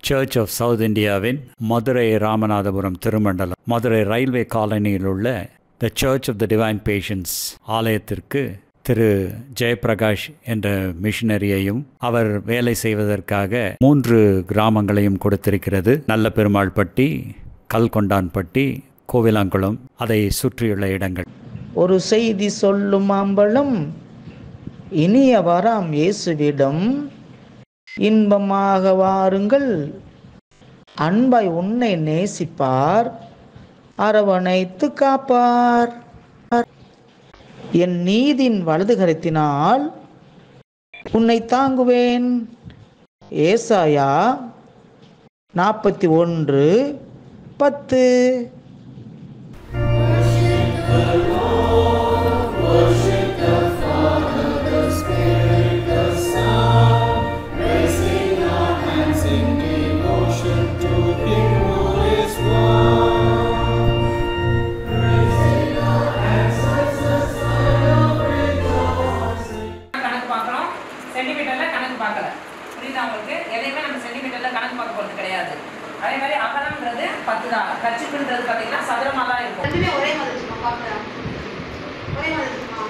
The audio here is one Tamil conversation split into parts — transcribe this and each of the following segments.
சர்ச் ஆஃப் சவுத் இந்தியாவின் மதுரை ராமநாதபுரம் திருமண்டலம் மதுரை ரயில்வே காலனியில் உள்ள the church of the divine passions ஆலயத்திற்கு திரு ஜெயபிரகாஷ் என்ற மிஷனரியையும் அவர் வேலை செய்வதற்காக 3 கிராமங்களையும் கொடுத்திருக்கிறது. நல்ல பெருமாள்பட்டி, கல்கொண்டான்பட்டி, கோவிலாங்குளம், அதை சுற்றியுள்ள இடங்கள். ஒரு செய்தி சொல்லும் அம்பலம் இனிய வராம் இயேசுவிடம் இன்பமாக வாருங்கள், அன்பாய் உன்னை நேசிப்பார், அரவணைத்து காப்பார். என் நீதின் வலது கரத்தினால் உன்னை தாங்குவேன். ஏசாயா 41:10. எதையுமே நம்ம சென்டிமீட்டர்ல கணக்கு பார்க்க போறது கிடையாது. அதே மாதிரி அகலம்ன்றது 10 தான். கர்ச்சிப்ன்றது பாத்தீங்கன்னா சதுரமா தான் இருக்கும். ரெண்டுமே ஒரே மாதிரி இருக்குமா? பார்க்கலாம் ஒரே மாதிரி இருக்குமா?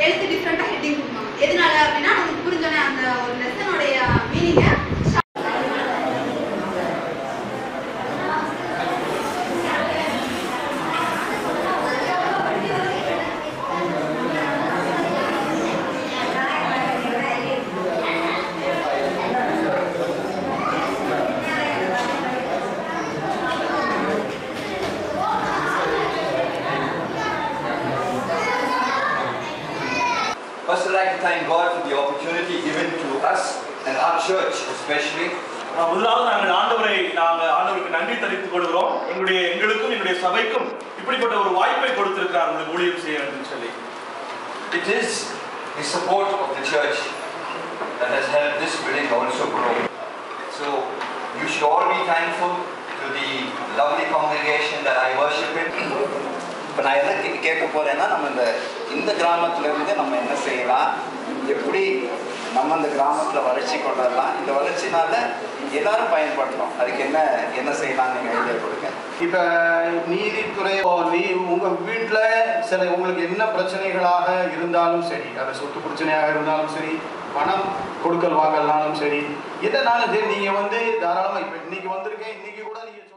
எழுத்து டிஃபரெண்டா ஹெட்டிங் கொடுப்பாங்க. எதனால அப்படின்னா நமக்கு புரிஞ்சோனே அந்த ஒரு லெசனோட மீனிங்க First, I'd like to thank God for the opportunity given to us and our church especially. முதலாவது நாங்கள் ஆண்டவருக்கு நன்றி தெரிவித்துக் கொள்கிறோம். எங்களுக்கும் எங்களுடைய சபைக்கும் இப்படிப்பட்ட ஒரு வாய்ப்பை கொடுத்திருக்கிறார் உங்களுக்கு ஊழியம் செய்ய வேண்டும் சொல்லி. It is the support of the church that has helped this building also grow. So you should all be thankful to the lovely congregation that I worship in. இப்போ நான் எதை கேட்க போகிறேன்னா, நம்ம இந்த கிராமத்துலேருந்து நம்ம என்ன செய்யலாம், எப்படி நம்ம இந்த கிராமத்தில் வளர்ச்சி கொண்டாடலாம், இந்த வளர்ச்சினால எல்லாரும் பயன்படுத்தணும், அதுக்கு என்ன செய்யலாம்னு நீங்கள் ஐடியா கொடுங்க. இப்போ நீதித்துறை உங்கள் வீட்டில் உங்களுக்கு என்ன பிரச்சனைகளாக இருந்தாலும் சரி, அது சொத்து பிரச்சனையாக இருந்தாலும் சரி, பணம் கொடுக்கல் வாங்கல்னாலும் சரி, எதனாலும் சரி, நீங்கள் தாராளமாக இப்போ இன்னைக்கு வந்திருக்கேன், இன்னைக்கு கூட நீங்கள்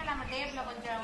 நம்ம டேப்ல கொஞ்சம்